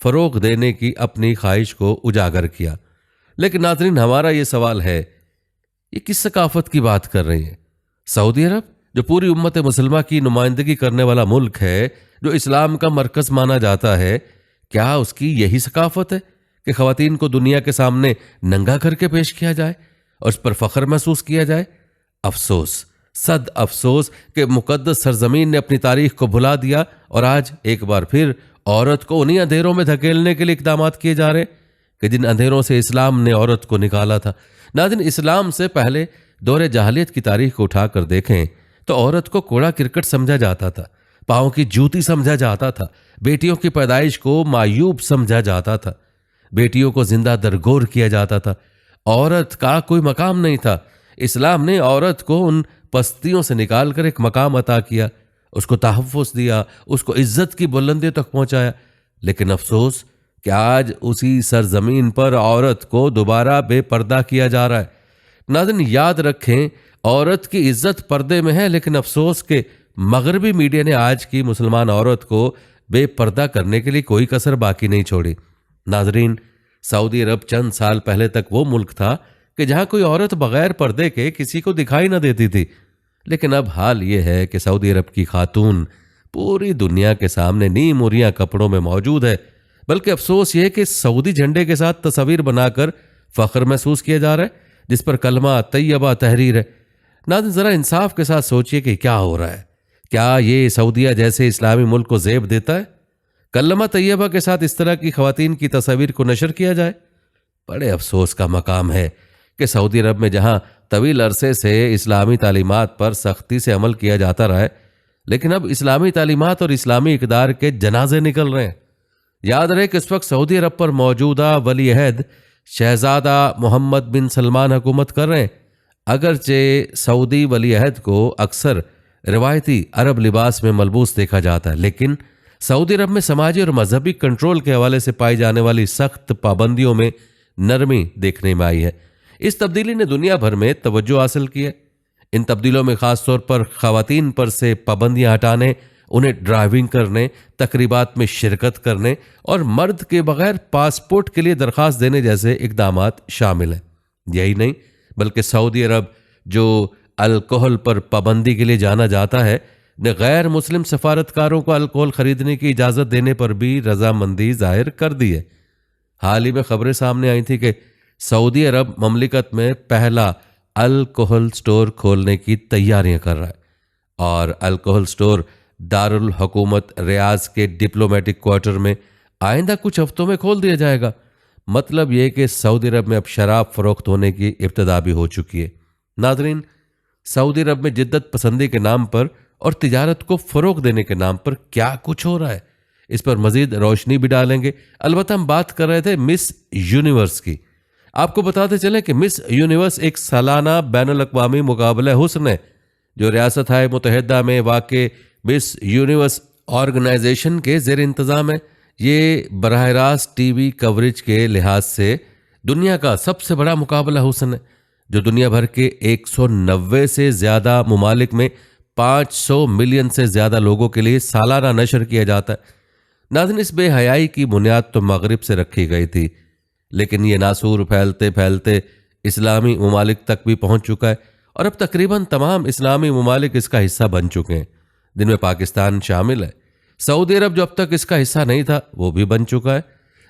فروغ دینے کی اپنی خواہش کو اجاگر کیا۔ لیکن ناظرین، ہمارا یہ سوال ہے، یہ کس ثقافت کی بات کر رہی ہیں؟ سعودی عرب جو پوری امت مسلمہ کی نمائندگی کرنے والا ملک ہے، جو اسلام کا مرکز مانا جاتا ہے، کیا اس کی یہی ثقافت ہے کہ خواتین کو دنیا کے سامنے ننگا کر کے پیش کیا جائے اور اس پر فخر محسوس کیا جائے؟ افسوس، صد افسوس کہ مقدس سرزمین نے اپنی تاریخ کو بھلا دیا اور آج ایک بار پھر عورت کو انہی اندھیروں میں دھکیلنے کے لیے اقدامات کیے جا رہے کہ جن اندھیروں سے اسلام نے عورت کو نکالا تھا۔ ناظرین، اسلام سے پہلے دور جاہلیت کی تاریخ کو اٹھا کر دیکھیں تو عورت کو کوڑا کرکٹ سمجھا جاتا تھا، پاؤں کی جوتی سمجھا جاتا تھا، بیٹیوں کی پیدائش کو معیوب سمجھا جاتا تھا، بیٹیوں کو زندہ درگور کیا جاتا تھا، عورت کا کوئی مقام نہیں تھا۔ اسلام نے عورت کو ان پستیوں سے نکال کر ایک مقام عطا کیا، اس کو تحفظ دیا، اس کو عزت کی بلندی تک پہنچایا۔ لیکن افسوس کہ آج اسی سرزمین پر عورت کو دوبارہ بے پردہ کیا جا رہا ہے۔ ناظرین، یاد رکھیں، عورت کی عزت پردے میں ہے، لیکن افسوس کہ مغربی میڈیا نے آج کی مسلمان عورت کو بے پردہ کرنے کے لیے کوئی کسر باقی نہیں چھوڑی۔ ناظرین، سعودی عرب چند سال پہلے تک وہ ملک تھا کہ جہاں کوئی عورت بغیر پردے کے کسی کو دکھائی نہ دیتی تھی، لیکن اب حال یہ ہے کہ سعودی عرب کی خاتون پوری دنیا کے سامنے نیم اوریاں کپڑوں میں موجود ہے، بلکہ افسوس یہ کہ سعودی جھنڈے کے ساتھ تصاویر بنا کر فخر محسوس کیا جا رہا ہے، جس پر کلمہ طیبہ تحریر ہے۔ ناظرین، ذرا انصاف کے ساتھ سوچئے کہ کیا ہو رہا ہے۔ کیا یہ سعودیہ جیسے اسلامی ملک کو زیب دیتا ہے؟ کلمہ طیبہ کے ساتھ اس طرح کی خواتین کی تصاویر کو نشر کیا جائے؟ بڑے افسوس کا مقام ہے کہ سعودی عرب میں جہاں طویل عرصے سے اسلامی تعلیمات پر سختی سے عمل کیا جاتا رہا ہے، لیکن اب اسلامی تعلیمات اور اسلامی اقدار کے جنازے نکل رہے ہیں۔ یاد رہے کہ اس وقت سعودی عرب پر موجودہ ولی عہد شہزادہ محمد بن سلمان حکومت کر رہے ہیں۔ اگرچہ سعودی ولی عہد کو اکثر روایتی عرب لباس میں ملبوس دیکھا جاتا ہے، لیکن سعودی عرب میں سماجی اور مذہبی کنٹرول کے حوالے سے پائی جانے والی سخت پابندیوں میں نرمی دیکھنے میں آئی ہے۔ اس تبدیلی نے دنیا بھر میں توجہ حاصل کی ہے۔ ان تبدیلیوں میں خاص طور پر خواتین پر سے پابندیاں ہٹانے، انہیں ڈرائیونگ کرنے، تقریبات میں شرکت کرنے اور مرد کے بغیر پاسپورٹ کے لیے درخواست دینے جیسے اقدامات شامل ہیں۔ یہی نہیں بلکہ سعودی عرب جو الکحل پر پابندی کے لیے جانا جاتا ہے، نے غیر مسلم سفارتکاروں کو الکحل خریدنے کی اجازت دینے پر بھی رضامندی ظاہر کر دی ہے۔ حال ہی میں خبریں سامنے آئی تھی کہ سعودی عرب مملکت میں پہلا الکحل سٹور کھولنے کی تیاریاں کر رہا ہے، اور الکحل سٹور دارالحکومت ریاض کے ڈپلومیٹک کوارٹر میں آئندہ کچھ ہفتوں میں کھول دیا جائے گا۔ مطلب یہ کہ سعودی عرب میں اب شراب فروخت ہونے کی ابتدا بھی ہو چکی ہے۔ ناظرین، سعودی عرب میں جدت پسندی کے نام پر اور تجارت کو فروغ دینے کے نام پر کیا کچھ ہو رہا ہے، اس پر مزید روشنی بھی ڈالیں گے۔ البتہ ہم بات کر رہے تھے مس یونیورس کی۔ آپ کو بتاتے چلیں کہ مس یونیورس ایک سالانہ بین الاقوامی مقابلہ حسن ہے جو ریاست متحدہ میں واقع مس یونیورس آرگنائزیشن کے زیر انتظام ہے۔ یہ براہ راست ٹی وی کوریج کے لحاظ سے دنیا کا سب سے بڑا مقابلہ حسن ہے، جو دنیا بھر کے 190 سے زیادہ ممالک میں 500 ملین سے زیادہ لوگوں کے لیے سالانہ نشر کیا جاتا ہے۔ ناظرین، اس بے حیائی کی بنیاد تو مغرب سے رکھی گئی تھی، لیکن یہ ناسور پھیلتے پھیلتے اسلامی ممالک تک بھی پہنچ چکا ہے، اور اب تقریباً تمام اسلامی ممالک اس کا حصہ بن چکے ہیں، جن میں پاکستان شامل ہے۔ سعودی عرب جو اب تک اس کا حصہ نہیں تھا، وہ بھی بن چکا ہے۔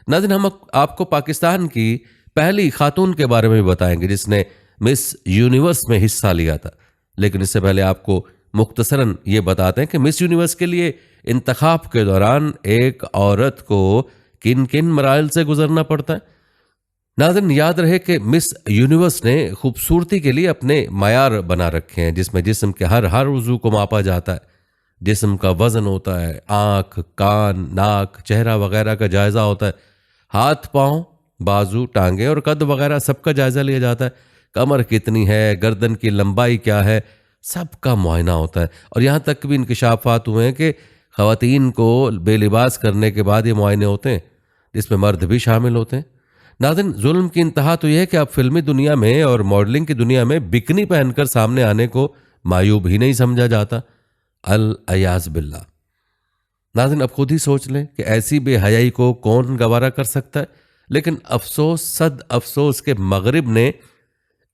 ناظرین، ہم آپ کو پاکستان کی پہلی خاتون کے بارے میں بھی بتائیں گے جس نے مس یونیورس میں حصہ لیا تھا، لیکن اس سے پہلے آپ کو مختصراً یہ بتاتے ہیں کہ مس یونیورس کے لیے انتخاب کے دوران ایک عورت کو کن کن مراحل سے گزرنا پڑتا ہے۔ ناظرین، یاد رہے کہ مس یونیورس نے خوبصورتی کے لیے اپنے معیار بنا رکھے ہیں، جس میں جسم کے ہر عضو کو ماپا جاتا ہے، جسم کا وزن ہوتا ہے، آنکھ، کان، ناک، چہرہ وغیرہ کا جائزہ ہوتا ہے، ہاتھ، پاؤں، بازو، ٹانگیں اور قد وغیرہ سب کا جائزہ لیا جاتا ہے، کمر کتنی ہے، گردن کی لمبائی کیا ہے، سب کا معائنہ ہوتا ہے، اور یہاں تک بھی انکشافات ہوئے ہیں کہ خواتین کو بے لباس کرنے کے بعد یہ معائنے ہوتے ہیں، جس میں مرد بھی شامل ہوتے ہیں۔ ناظرین، ظلم کی انتہا تو یہ ہے کہ اب فلمی دنیا میں اور ماڈلنگ کی دنیا میں بکنی پہن کر سامنے آنے کو معیوب ہی نہیں سمجھا جاتا، العیاذ باللہ۔ ناظرین اب خود ہی سوچ لیں کہ ایسی بے حیائی کو کون گوارا کر سکتا ہے، لیکن افسوس صد افسوس کہ مغرب نے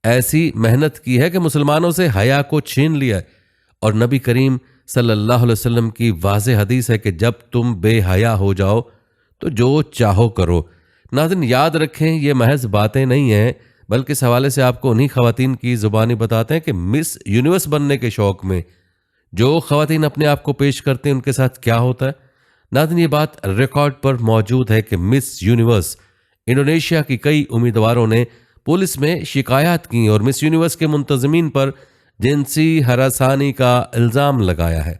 ایسی محنت کی ہے کہ مسلمانوں سے حیا کو چھین لیا ہے، اور نبی کریم صلی اللہ علیہ وسلم کی واضح حدیث ہے کہ جب تم بے حیا ہو جاؤ تو جو چاہو کرو۔ ناظرین یاد رکھیں یہ محض باتیں نہیں ہیں، بلکہ اس حوالے سے آپ کو انہی خواتین کی زبانی بتاتے ہیں کہ مس یونیورس بننے کے شوق میں جو خواتین اپنے آپ کو پیش کرتے ہیں ان کے ساتھ کیا ہوتا ہے۔ ناظرین یہ بات ریکارڈ پر موجود ہے کہ مس یونیورس انڈونیشیا کی کئی امیدواروں نے پولیس میں شکایات کی اور مس یونیورس کے منتظمین پر جنسی ہراسانی کا الزام لگایا ہے۔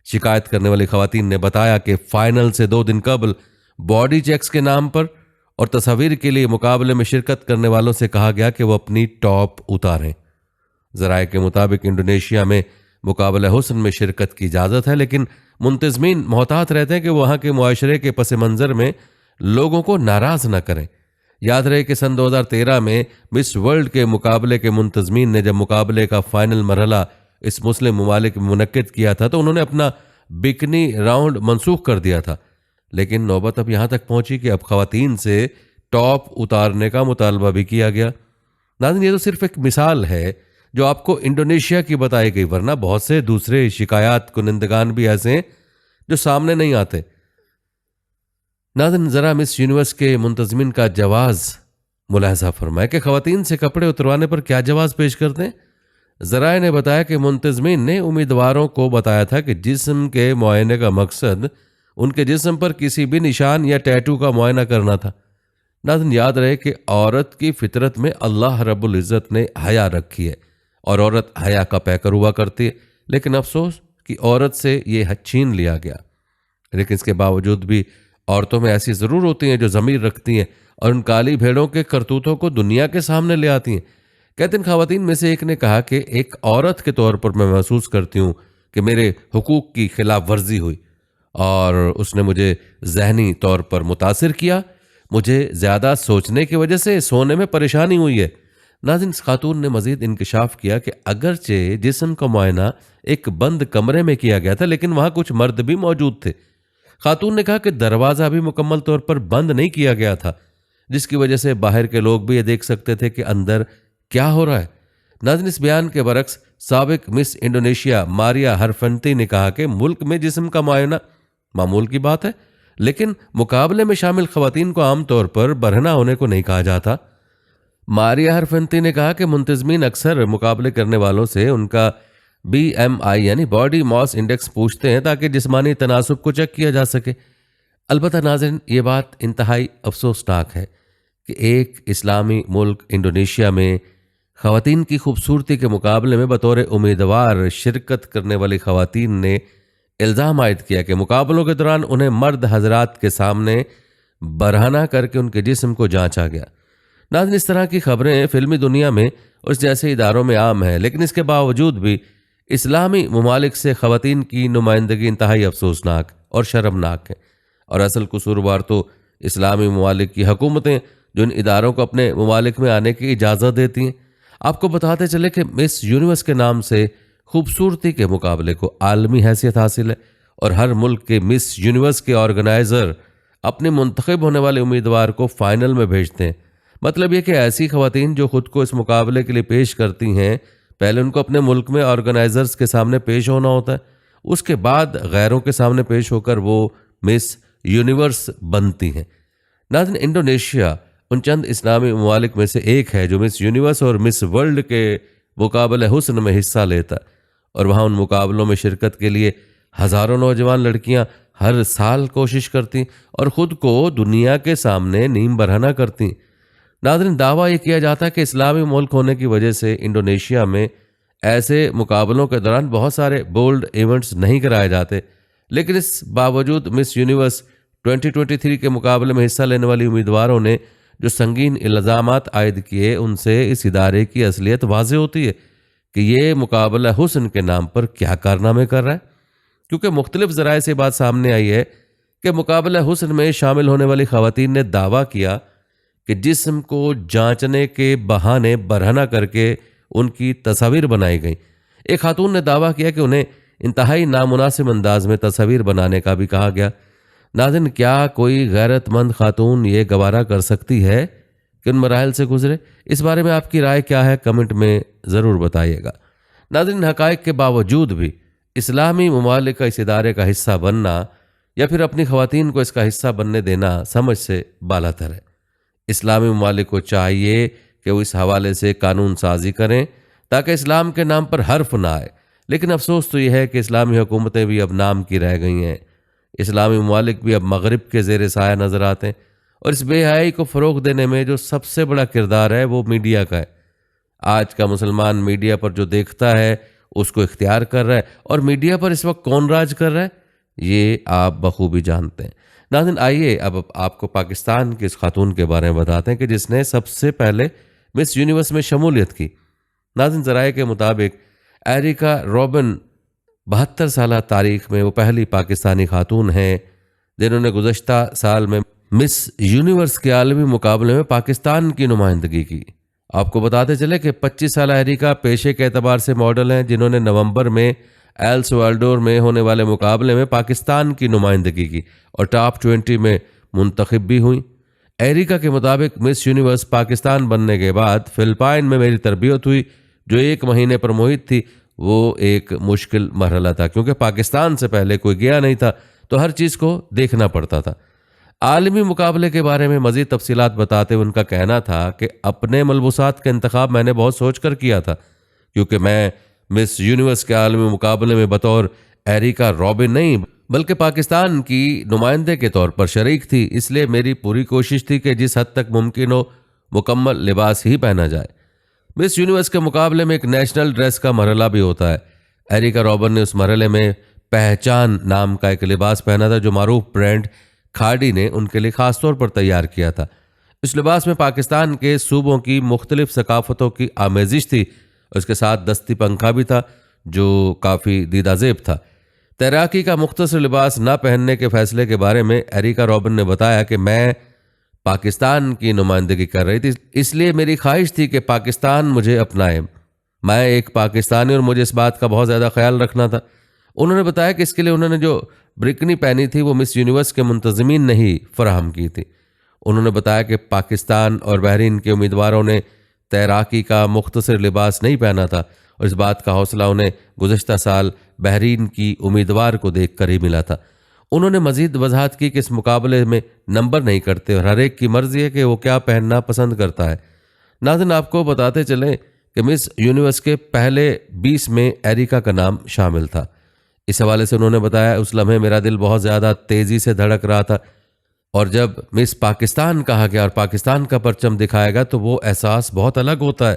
شکایت کرنے والی خواتین نے بتایا کہ فائنل سے 2 دن قبل باڈی چیکس کے نام پر اور تصاویر کے لیے مقابلے میں شرکت کرنے والوں سے کہا گیا کہ وہ اپنی ٹاپ اتاریں۔ ذرائع کے مطابق انڈونیشیا میں مقابلہ حسن میں شرکت کی اجازت ہے، لیکن منتظمین محتاط رہتے ہیں کہ وہ وہاں کے معاشرے کے پس منظر میں لوگوں کو ناراض نہ کریں۔ یاد رہے کہ سن 2013 میں مس ورلڈ کے مقابلے کے منتظمین نے جب مقابلے کا فائنل مرحلہ اس مسلم ممالک میں منعقد کیا تھا تو انہوں نے اپنا بکنی راؤنڈ منسوخ کر دیا تھا، لیکن نوبت اب یہاں تک پہنچی کہ اب خواتین سے ٹاپ اتارنے کا مطالبہ بھی کیا گیا۔ ناظرین یہ تو صرف ایک مثال ہے جو آپ کو انڈونیشیا کی بتائی گئی، ورنہ بہت سے دوسرے شکایات کنندگان بھی ایسے ہیں جو سامنے نہیں آتے۔ ناظرین ذرا مس یونیورس کے منتظمین کا جواز ملاحظہ فرمائے کہ خواتین سے کپڑے اتروانے پر کیا جواز پیش کرتے ہیں۔ ذرائع نے بتایا کہ منتظمین نے امیدواروں کو بتایا تھا کہ جسم کے معائنے کا مقصد ان کے جسم پر کسی بھی نشان یا ٹیٹو کا معائنہ کرنا تھا۔ ناظرین یاد رہے کہ عورت کی فطرت میں اللہ رب العزت نے حیا رکھی ہے اور عورت حیا کا پیکر ہوا کرتی ہے، لیکن افسوس کہ عورت سے یہ حق چھین لیا گیا۔ لیکن اس کے باوجود بھی عورتوں میں ایسی ضرور ہوتی ہیں جو ضمیر رکھتی ہیں اور ان کالی بھیڑوں کے کرتوتوں کو دنیا کے سامنے لے آتی ہیں۔ کہتے ہیں خواتین میں سے ایک نے کہا کہ ایک عورت کے طور پر میں محسوس کرتی ہوں کہ میرے حقوق کی خلاف ورزی ہوئی اور اس نے مجھے ذہنی طور پر متاثر کیا، مجھے زیادہ سوچنے کی وجہ سے سونے میں پریشانی ہوئی ہے۔ ناظرین اس خاتون نے مزید انکشاف کیا کہ اگرچہ جسم کا معائنہ ایک بند کمرے میں کیا گیا تھا، لیکن وہاں کچھ مرد بھی موجود تھے۔ خاتون نے کہا کہ دروازہ بھی مکمل طور پر بند نہیں کیا گیا تھا، جس کی وجہ سے باہر کے لوگ بھی یہ دیکھ سکتے تھے کہ اندر کیا ہو رہا ہے۔ ناظرین اس بیان کے برعکس سابق مس انڈونیشیا ماریا ہرفنتی نے کہا کہ ملک میں جسم کا معائنہ معمول کی بات ہے، لیکن مقابلے میں شامل خواتین کو عام طور پر برہنہ ہونے کو نہیں کہا جاتا۔ ماریا ہرفنتی نے کہا کہ منتظمین اکثر مقابلے کرنے والوں سے ان کا BMI یعنی باڈی ماس انڈیکس پوچھتے ہیں تاکہ جسمانی تناسب کو چیک کیا جا سکے۔ البتہ ناظرین یہ بات انتہائی افسوسناک ہے کہ ایک اسلامی ملک انڈونیشیا میں خواتین کی خوبصورتی کے مقابلے میں بطور امیدوار شرکت کرنے والی خواتین نے الزام عائد کیا کہ مقابلوں کے دوران انہیں مرد حضرات کے سامنے برہنہ کر کے ان کے جسم کو جانچا گیا۔ ناظرین اس طرح کی خبریں فلمی دنیا میں اس جیسے اداروں میں عام ہیں، لیکن اس کے باوجود بھی اسلامی ممالک سے خواتین کی نمائندگی انتہائی افسوسناک اور شرمناک ہے، اور اصل قصوروار تو اسلامی ممالک کی حکومتیں جو ان اداروں کو اپنے ممالک میں آنے کی اجازت دیتی ہیں۔ آپ کو بتاتے چلے کہ مس یونیورس کے نام سے خوبصورتی کے مقابلے کو عالمی حیثیت حاصل ہے، اور ہر ملک کے مس یونیورس کے آرگنائزر اپنے منتخب ہونے والے امیدوار کو فائنل میں بھیجتے ہیں۔ مطلب یہ کہ ایسی خواتین جو خود کو اس مقابلے کے لیے پیش کرتی ہیں، پہلے ان کو اپنے ملک میں آرگنائزرز کے سامنے پیش ہونا ہوتا ہے، اس کے بعد غیروں کے سامنے پیش ہو کر وہ مس یونیورس بنتی ہیں۔ ناظرین انڈونیشیا ان چند اسلامی ممالک میں سے ایک ہے جو مس یونیورس اور مس ورلڈ کے مقابلہ حسن میں حصہ لیتا ہے، اور وہاں ان مقابلوں میں شرکت کے لیے ہزاروں نوجوان لڑکیاں ہر سال کوشش کرتی اور خود کو دنیا کے سامنے نیم برہنہ کرتی۔ ناظرین دعویٰ یہ کیا جاتا ہے کہ اسلامی ملک ہونے کی وجہ سے انڈونیشیا میں ایسے مقابلوں کے دوران بہت سارے بولڈ ایونٹس نہیں کرائے جاتے، لیکن اس باوجود مس یونیورس 2023 کے مقابلے میں حصہ لینے والی امیدواروں نے جو سنگین الزامات عائد کیے ان سے اس ادارے کی اصلیت واضح ہوتی ہے کہ یہ مقابلہ حسن کے نام پر کیا کارنامے کر رہا ہے، کیونکہ مختلف ذرائع سے بات سامنے آئی ہے کہ مقابلہ حسن میں شامل ہونے والی خواتین نے دعویٰ کیا کہ جسم کو جانچنے کے بہانے برہنہ کر کے ان کی تصاویر بنائی گئیں۔ ایک خاتون نے دعویٰ کیا کہ انہیں انتہائی نامناسب انداز میں تصاویر بنانے کا بھی کہا گیا۔ ناظرین، کیا کوئی غیرت مند خاتون یہ گوارا کر سکتی ہے کہ ان مراحل سے گزرے؟ اس بارے میں آپ کی رائے کیا ہے؟ کمنٹ میں ضرور بتائیے گا۔ ناظرین، حقائق کے باوجود بھی اسلامی ممالک کا اس ادارے کا حصہ بننا یا پھر اپنی خواتین کو اس کا حصہ بننے دینا سمجھ سے بالاتر ہے۔ اسلامی ممالک کو چاہیے کہ وہ اس حوالے سے قانون سازی کریں تاکہ اسلام کے نام پر حرف نہ آئے، لیکن افسوس تو یہ ہے کہ اسلامی حکومتیں بھی اب نام کی رہ گئی ہیں۔ اسلامی ممالک بھی اب مغرب کے زیر سایہ نظر آتے ہیں، اور اس بے حیائی کو فروغ دینے میں جو سب سے بڑا کردار ہے وہ میڈیا کا ہے۔ آج کا مسلمان میڈیا پر جو دیکھتا ہے اس کو اختیار کر رہا ہے، اور میڈیا پر اس وقت کون راج کر رہا ہے یہ آپ بخوبی جانتے ہیں۔ ناظرین، آئیے اب آپ کو پاکستان کی اس خاتون کے بارے میں بتاتے ہیں کہ جس نے سب سے پہلے مس یونیورس میں شمولیت کی۔ ناظرین، ذرائع کے مطابق ایریکا روبن 72 سالہ تاریخ میں وہ پہلی پاکستانی خاتون ہیں جنہوں نے گزشتہ سال میں مس یونیورس کے عالمی مقابلے میں پاکستان کی نمائندگی کی۔ آپ کو بتاتے چلے کہ 25 سالہ ایریکا پیشے کے اعتبار سے ماڈل ہیں جنہوں نے نومبر میں ایل سوالڈور میں ہونے والے مقابلے میں پاکستان کی نمائندگی کی اور ٹاپ 20 میں منتخب بھی ہوئیں۔ ایریکا کے مطابق مس یونیورس پاکستان بننے کے بعد فلپائن میں میری تربیت ہوئی جو 1 مہینے پر محیط تھی۔ وہ ایک مشکل مرحلہ تھا کیونکہ پاکستان سے پہلے کوئی گیا نہیں تھا تو ہر چیز کو دیکھنا پڑتا تھا۔ عالمی مقابلے کے بارے میں مزید تفصیلات بتاتے ہوئے ان کا کہنا تھا کہ اپنے ملبوسات کا انتخاب میں نے بہت سوچ کر کیا تھا کیونکہ میں مس یونیورس کے عالمی مقابلے میں بطور ایریکا روبن نہیں بلکہ پاکستان کی نمائندے کے طور پر شریک تھی، اس لیے میری پوری کوشش تھی کہ جس حد تک ممکن ہو مکمل لباس ہی پہنا جائے۔ مس یونیورس کے مقابلے میں ایک نیشنل ڈریس کا مرحلہ بھی ہوتا ہے۔ ایریکا روبن نے اس مرحلے میں پہچان نام کا ایک لباس پہنا تھا جو معروف برانڈ کھاڑی نے ان کے لیے خاص طور پر تیار کیا تھا۔ اس لباس میں پاکستان کے صوبوں کی مختلف ثقافتوں کی آمیزش تھی، اس کے ساتھ دستی پنکھا بھی تھا جو کافی دیدہ زیب تھا۔ تیراکی کا مختصر لباس نہ پہننے کے فیصلے کے بارے میں ایریکا روبن نے بتایا کہ میں پاکستان کی نمائندگی کر رہی تھی، اس لیے میری خواہش تھی کہ پاکستان مجھے اپنائے۔ میں ایک پاکستانی اور مجھے اس بات کا بہت زیادہ خیال رکھنا تھا۔ انہوں نے بتایا کہ اس کے لیے انہوں نے جو برکنی پہنی تھی وہ مس یونیورس کے منتظمین نے ہی فراہم کی تھی۔ انہوں نے بتایا کہ پاکستان اور بحرین کے امیدواروں نے تیراکی کا مختصر لباس نہیں پہنا تھا اور اس بات کا حوصلہ انہیں گزشتہ سال بحرین کی امیدوار کو دیکھ کر ہی ملا تھا۔ انہوں نے مزید وضاحت کی کہ اس مقابلے میں نمبر نہیں کرتے اور ہر ایک کی مرضی ہے کہ وہ کیا پہننا پسند کرتا ہے۔ ناظرین، آپ کو بتاتے چلیں کہ مس یونیورس کے پہلے 20 میں ایریکا کا نام شامل تھا۔ اس حوالے سے انہوں نے بتایا اس لمحے میرا دل بہت زیادہ تیزی سے دھڑک رہا تھا اور جب مس پاکستان کہا گیا اور پاکستان کا پرچم دکھایا گیا تو وہ احساس بہت الگ ہوتا ہے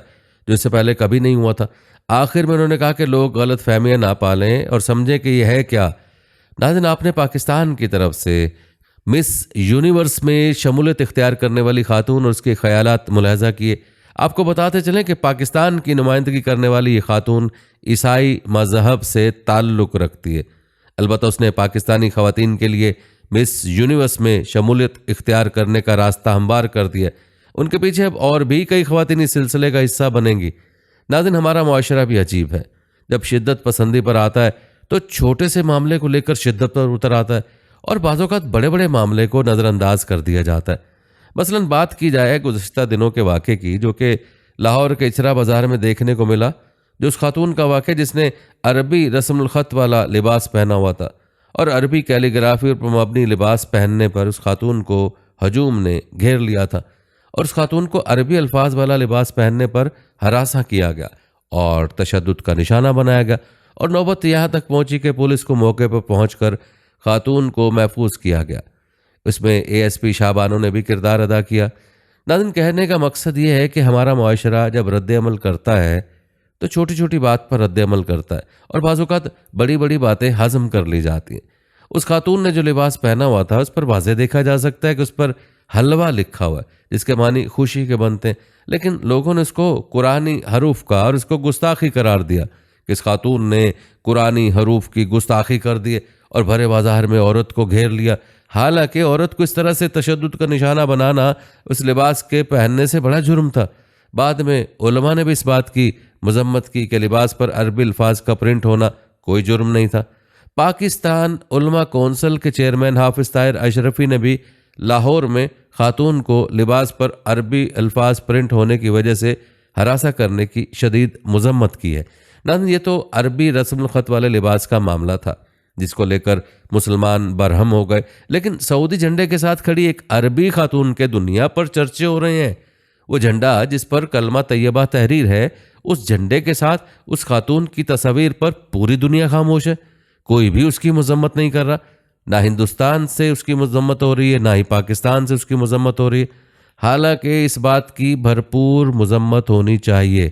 جو اس سے پہلے کبھی نہیں ہوا تھا۔ آخر میں انہوں نے کہا کہ لوگ غلط فہمیاں نہ پالیں اور سمجھیں کہ یہ ہے کیا۔ ناظرین، آپ نے پاکستان کی طرف سے مس یونیورس میں شمولیت اختیار کرنے والی خاتون اور اس کے خیالات ملاحظہ کیے۔ آپ کو بتاتے چلیں کہ پاکستان کی نمائندگی کرنے والی یہ خاتون عیسائی مذہب سے تعلق رکھتی ہے۔ البتہ اس نے پاکستانی خواتین کے لیے مس یونیورس میں شمولیت اختیار کرنے کا راستہ ہموار کر دیا۔ ان کے پیچھے اب اور بھی کئی خواتین اس سلسلے کا حصہ بنیں گی۔ ناظرین، ہمارا معاشرہ بھی عجیب ہے، جب شدت پسندی پر آتا ہے تو چھوٹے سے معاملے کو لے کر شدت پر اتر آتا ہے اور بعض اوقات بڑے بڑے معاملے کو نظر انداز کر دیا جاتا ہے۔ مثلا بات کی جائے گزشتہ دنوں کے واقعے کی جو کہ لاہور کے اچرا بازار میں دیکھنے کو ملا، جو اس خاتون کا واقعہ جس نے عربی رسم الخط والا لباس پہنا ہوا تھا اور عربی کیلیگرافی پر مبنی لباس پہننے پر اس خاتون کو ہجوم نے گھیر لیا تھا اور اس خاتون کو عربی الفاظ والا لباس پہننے پر ہراساں کیا گیا اور تشدد کا نشانہ بنایا گیا اور نوبت یہاں تک پہنچی کہ پولیس کو موقع پر پہنچ کر خاتون کو محفوظ کیا گیا۔ اس میں ASP شاہ بانو نے بھی کردار ادا کیا۔ ناظرین، کہنے کا مقصد یہ ہے کہ ہمارا معاشرہ جب رد عمل کرتا ہے تو چھوٹی چھوٹی بات پر رد عمل کرتا ہے اور بعض اوقات بڑی بڑی باتیں ہضم کر لی جاتی ہیں۔ اس خاتون نے جو لباس پہنا ہوا تھا اس پر واضح دیکھا جا سکتا ہے کہ اس پر حلوہ لکھا ہوا ہے جس کے معنی خوشی کے بنتے ہیں، لیکن لوگوں نے اس کو قرآنی حروف کا اور اس کو گستاخی قرار دیا کہ اس خاتون نے قرآنی حروف کی گستاخی کر دی اور بھرے بازار میں عورت کو گھیر لیا، حالانکہ عورت کو اس طرح سے تشدد کا نشانہ بنانا اس لباس کے پہننے سے بڑا جرم تھا۔ بعد میں علماء نے بھی اس بات کی مذمت کی کہ لباس پر عربی الفاظ کا پرنٹ ہونا کوئی جرم نہیں تھا۔ پاکستان علماء کونسل کے چیئرمین حافظ طاہر اشرفی نے بھی لاہور میں خاتون کو لباس پر عربی الفاظ پرنٹ ہونے کی وجہ سے ہراساں کرنے کی شدید مذمت کی ہے۔ ناظرین، یہ تو عربی رسم الخط والے لباس کا معاملہ تھا جس کو لے کر مسلمان برہم ہو گئے، لیکن سعودی جھنڈے کے ساتھ کھڑی ایک عربی خاتون کے دنیا پر چرچے ہو رہے ہیں۔ وہ جھنڈا جس پر کلمہ طیبہ تحریر ہے، اس جھنڈے کے ساتھ اس خاتون کی تصویر پر پوری دنیا خاموش ہے، کوئی بھی اس کی مذمت نہیں کر رہا۔ نہ ہندوستان سے اس کی مذمت ہو رہی ہے، نہ ہی پاکستان سے اس کی مذمت ہو رہی ہے، حالانکہ اس بات کی بھرپور مذمت ہونی چاہیے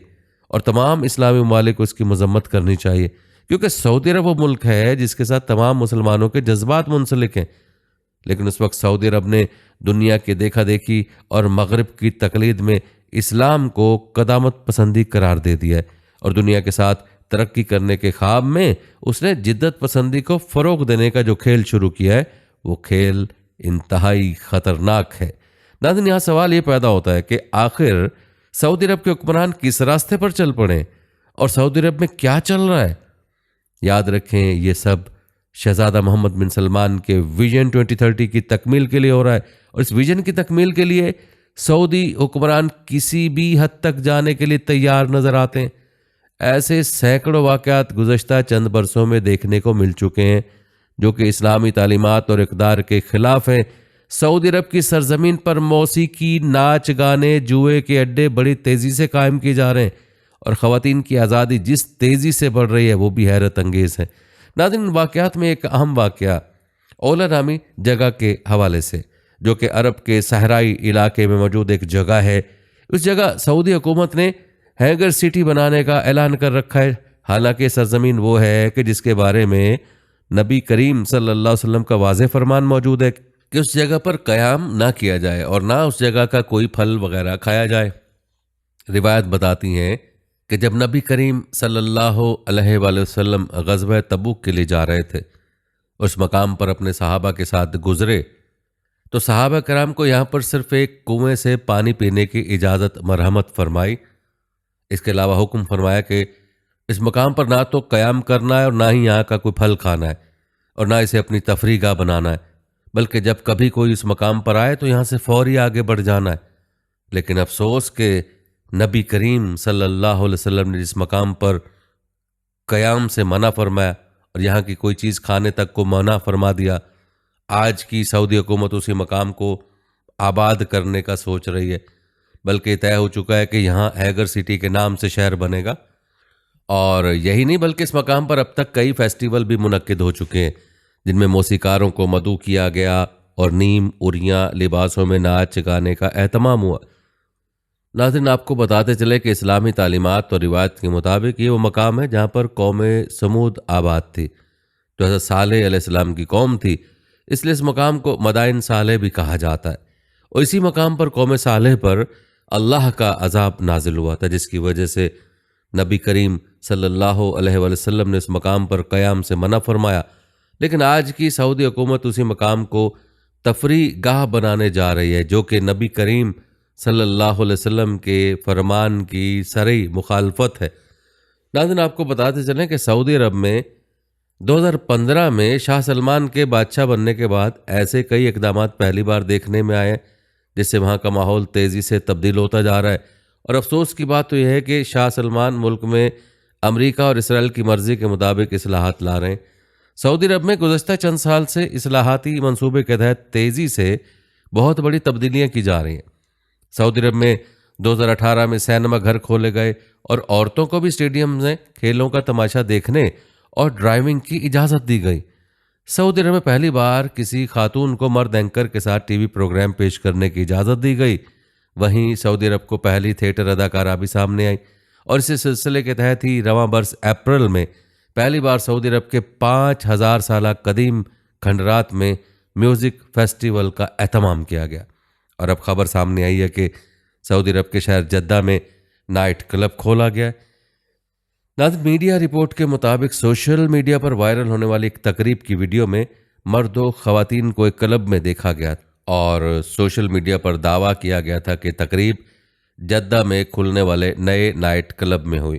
اور تمام اسلامی ممالک کو اس کی مذمت کرنی چاہیے، کیونکہ سعودی عرب وہ ملک ہے جس کے ساتھ تمام مسلمانوں کے جذبات منسلک ہیں۔ لیکن اس وقت سعودی عرب نے دنیا کی دیکھا دیکھی اور مغرب کی تقلید میں اسلام کو قدامت پسندی قرار دے دیا ہے، اور دنیا کے ساتھ ترقی کرنے کے خواب میں اس نے جدت پسندی کو فروغ دینے کا جو کھیل شروع کیا ہے وہ کھیل انتہائی خطرناک ہے۔ ناظرین، یہاں سوال یہ پیدا ہوتا ہے کہ آخر سعودی عرب کے حکمران کس راستے پر چل پڑے اور سعودی عرب میں کیا چل رہا ہے؟ یاد رکھیں، یہ سب شہزادہ محمد بن سلمان کے ویژن 2030 کی تکمیل کے لیے ہو رہا ہے، اور اس ویژن کی تکمیل کے لیے سعودی حکمران کسی بھی حد تک جانے کے لیے تیار نظر آتے ہیں۔ ایسے سینکڑوں واقعات گزشتہ چند برسوں میں دیکھنے کو مل چکے ہیں جو کہ اسلامی تعلیمات اور اقدار کے خلاف ہیں۔ سعودی عرب کی سرزمین پر موسیقی، ناچ گانے، جوئے کے اڈے بڑی تیزی سے قائم کیے جا رہے ہیں، اور خواتین کی آزادی جس تیزی سے بڑھ رہی ہے وہ بھی حیرت انگیز ہے۔ ناظرین، واقعات میں ایک اہم واقعہ اولا نامی جگہ کے حوالے سے، جو کہ عرب کے صحرائی علاقے میں موجود ایک جگہ ہے۔ اس جگہ سعودی حکومت نے ہیگر سٹی بنانے کا اعلان کر رکھا ہے، حالانکہ سرزمین وہ ہے کہ جس کے بارے میں نبی کریم صلی اللہ علیہ وسلم کا واضح فرمان موجود ہے کہ اس جگہ پر قیام نہ کیا جائے اور نہ اس جگہ کا کوئی پھل وغیرہ کھایا جائے۔ روایت بتاتی ہیں کہ جب نبی کریم صلی اللہ علیہ وآلہ وسلم غزوہ تبوک کے لیے جا رہے تھے، اس مقام پر اپنے صحابہ کے ساتھ گزرے تو صحابہ کرام کو یہاں پر صرف ایک کنویں سے پانی پینے کی اجازت مرحمت فرمائی۔ اس کے علاوہ حکم فرمایا کہ اس مقام پر نہ تو قیام کرنا ہے اور نہ ہی یہاں کا کوئی پھل کھانا ہے اور نہ اسے اپنی تفریح گاہ بنانا ہے، بلکہ جب کبھی کوئی اس مقام پر آئے تو یہاں سے فوری آگے بڑھ جانا ہے۔ لیکن افسوس کہ نبی کریم صلی اللہ علیہ وسلم نے جس مقام پر قیام سے منع فرمایا اور یہاں کی کوئی چیز کھانے تک کو منع فرما دیا، آج کی سعودی حکومت اسی مقام کو آباد کرنے کا سوچ رہی ہے، بلکہ طے ہو چکا ہے کہ یہاں ہیگر سٹی کے نام سے شہر بنے گا۔ اور یہی نہیں بلکہ اس مقام پر اب تک کئی فیسٹیول بھی منعقد ہو چکے ہیں جن میں موسیقاروں کو مدعو کیا گیا اور نیم اریاں لباسوں میں ناچ گانے کا اہتمام ہوا۔ ناظرین، آپ کو بتاتے چلے کہ اسلامی تعلیمات اور روایت کے مطابق یہ وہ مقام ہے جہاں پر قوم سمود آباد تھی، جو حضرت صالح علیہ السلام کی قوم تھی، اس لیے اس مقام کو مدائن صالح بھی کہا جاتا ہے۔ اور اسی مقام پر قوم صالح پر اللہ کا عذاب نازل ہوا تھا، جس کی وجہ سے نبی کریم صلی اللہ علیہ وآلہ وسلم نے اس مقام پر قیام سے منع فرمایا۔ لیکن آج کی سعودی حکومت اسی مقام کو تفریح گاہ بنانے جا رہی ہے، جو کہ نبی کریم صلی اللہ علیہ وسلم کے فرمان کی صریح مخالفت ہے۔ ناظرین، آپ کو بتاتے چلیں کہ سعودی عرب میں 2015 میں شاہ سلمان کے بادشاہ بننے کے بعد ایسے کئی اقدامات پہلی بار دیکھنے میں آئے جس سے وہاں کا ماحول تیزی سے تبدیل ہوتا جا رہا ہے۔ اور افسوس کی بات تو یہ ہے کہ شاہ سلمان ملک میں امریکہ اور اسرائیل کی مرضی کے مطابق اصلاحات لا رہے ہیں۔ سعودی عرب میں گزشتہ چند سال سے اصلاحاتی منصوبے کے تحت تیزی سے بہت بڑی تبدیلیاں کی جا رہی ہیں۔ سعودی عرب میں 2018 میں سینما گھر کھولے گئے اور عورتوں کو بھی اسٹیڈیم میں کھیلوں کا تماشا دیکھنے اور ڈرائیونگ کی اجازت دی گئی۔ سعودی عرب میں پہلی بار کسی خاتون کو مرد اینکر کے ساتھ ٹی وی پروگرام پیش کرنے کی اجازت دی گئی۔ وہیں سعودی عرب کو پہلی تھیٹر اداکارہ بھی سامنے آئی، اور اسی سلسلے کے تحت ہی رواں برس اپریل میں پہلی بار سعودی عرب کے 5000 سالہ قدیم کھنڈرات میں میوزک فیسٹیول کا اہتمام کیا گیا۔ اور اب خبر سامنے آئی ہے کہ سعودی عرب کے شہر جدہ میں نائٹ کلب کھولا گیا ہے۔ ناظرین، میڈیا رپورٹ کے مطابق سوشل میڈیا پر وائرل ہونے والی ایک تقریب کی ویڈیو میں مرد و خواتین کو ایک کلب میں دیکھا گیا اور سوشل میڈیا پر دعویٰ کیا گیا تھا کہ تقریب جدہ میں کھلنے والے نئے نائٹ کلب میں ہوئی۔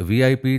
VIP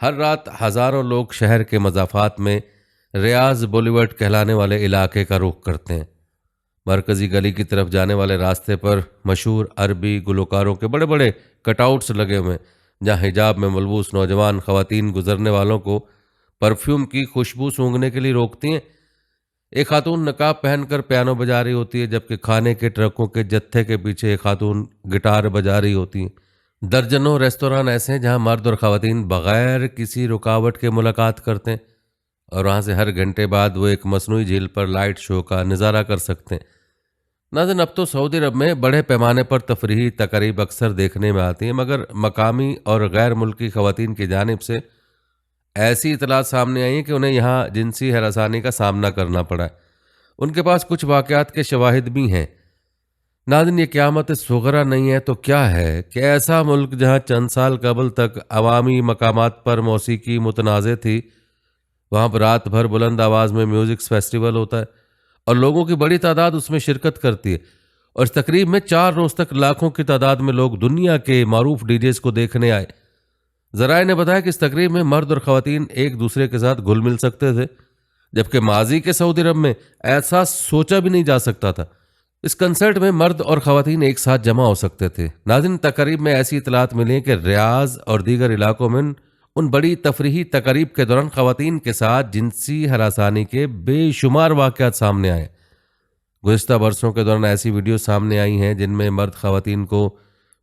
ہر رات ہزاروں لوگ شہر کے مضافات میں ریاض بولیورڈ کہلانے والے علاقے کا رخ کرتے ہیں۔ مرکزی گلی کی طرف جانے والے راستے پر مشہور عربی گلوکاروں کے بڑے بڑے کٹ آؤٹس لگے ہوئے ہیں، جہاں حجاب میں ملبوس نوجوان خواتین گزرنے والوں کو پرفیوم کی خوشبو سونگھنے کے لیے روکتی ہیں۔ ایک خاتون نقاب پہن کر پیانو بجا رہی ہوتی ہے، جبکہ کھانے کے ٹرکوں کے جتھے کے پیچھے ایک خاتون گٹار بجا رہی ہوتی ہیں۔ درجنوں ریستوران ایسے ہیں جہاں مرد اور خواتین بغیر کسی رکاوٹ کے ملاقات کرتے ہیں، اور وہاں سے ہر گھنٹے بعد وہ ایک مصنوعی جھیل پر لائٹ شو کا نظارہ کر سکتے ہیں۔ ناظرین، اب تو سعودی عرب میں بڑے پیمانے پر تفریحی تقریب اکثر دیکھنے میں آتی ہیں، مگر مقامی اور غیر ملکی خواتین کی جانب سے ایسی اطلاعات سامنے آئی ہیں کہ انہیں یہاں جنسی ہراسانی کا سامنا کرنا پڑا ہے۔ ان کے پاس کچھ واقعات کے شواہد بھی ہیں۔ ناظرین، یہ قیامت صغرا نہیں ہے تو کیا ہے کہ ایسا ملک جہاں چند سال قبل تک عوامی مقامات پر موسیقی متنازع تھی، وہاں پر رات بھر بلند آواز میں میوزک فیسٹیول ہوتا ہے اور لوگوں کی بڑی تعداد اس میں شرکت کرتی ہے، اور اس تقریب میں 4 روز تک لاکھوں کی تعداد میں لوگ دنیا کے معروف ڈی جیز کو دیکھنے آئے۔ ذرائع نے بتایا کہ اس تقریب میں مرد اور خواتین ایک دوسرے کے ساتھ گھل مل سکتے تھے، جبکہ ماضی کے سعودی عرب میں ایسا سوچا بھی نہیں جا سکتا تھا۔ اس کنسرٹ میں مرد اور خواتین ایک ساتھ جمع ہو سکتے تھے۔ ناظرین، تقریب میں ایسی اطلاعات ملی ہیں کہ ریاض اور دیگر علاقوں میں ان بڑی تفریحی تقریب کے دوران خواتین کے ساتھ جنسی ہراسانی کے بے شمار واقعات سامنے آئے۔ گزشتہ برسوں کے دوران ایسی ویڈیو سامنے آئی ہیں جن میں مرد خواتین کو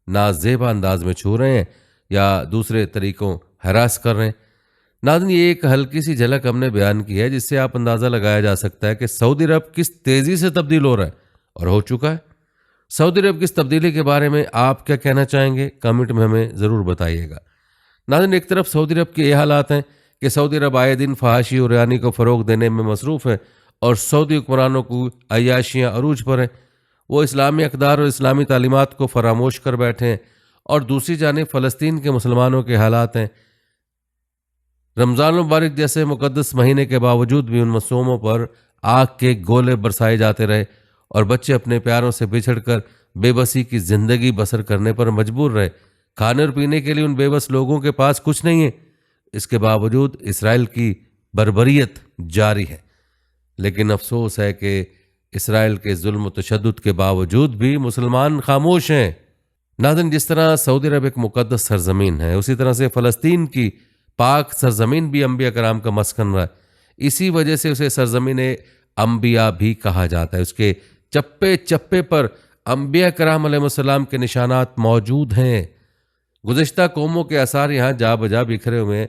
نازیبا انداز میں چھو رہے ہیں یا دوسرے طریقوں ہراس کر رہے ہیں۔ ناظرین، یہ ایک ہلکی سی جھلک ہم نے بیان کی ہے، جس سے آپ اندازہ لگایا جا سکتا ہے کہ سعودی عرب کس تیزی سے تبدیل ہو رہا ہے اور ہو چکا ہے۔ سعودی عرب کی اس تبدیلی کے بارے میں آپ کیا کہنا چاہیں گے؟ کمنٹ میں ہمیں ضرور بتائیے گا۔ ناظرین، ایک طرف سعودی عرب کے یہ حالات ہیں کہ سعودی عرب آئے دن فحاشی اور ریانی کو فروغ دینے میں مصروف ہے، اور سعودی حکمرانوں کو عیاشیاں عروج پر ہیں۔ وہ اسلامی اقدار اور اسلامی تعلیمات کو فراموش کر بیٹھے ہیں، اور دوسری جانب فلسطین کے مسلمانوں کے حالات ہیں۔ رمضان المبارک جیسے مقدس مہینے کے باوجود بھی ان معصوموں پر آگ کے گولے برسائے جاتے رہے، اور بچے اپنے پیاروں سے بچھڑ کر بے بسی کی زندگی بسر کرنے پر مجبور رہے۔ کھانے اور پینے کے لیے ان بے بس لوگوں کے پاس کچھ نہیں ہے۔ اس کے باوجود اسرائیل کی بربریت جاری ہے، لیکن افسوس ہے کہ اسرائیل کے ظلم و تشدد کے باوجود بھی مسلمان خاموش ہیں۔ ناظرین، جس طرح سعودی عرب ایک مقدس سرزمین ہے، اسی طرح سے فلسطین کی پاک سرزمین بھی انبیاء کرام کا مسکن رہا ہے۔ اسی وجہ سے اسے سرزمین انبیاء بھی کہا جاتا ہے۔ اس کے چپے چپے پر انبیاء کرام علیہ السلام کے نشانات موجود ہیں۔ گزشتہ قوموں کے آثار یہاں جا بجا بکھرے ہوئے ہیں۔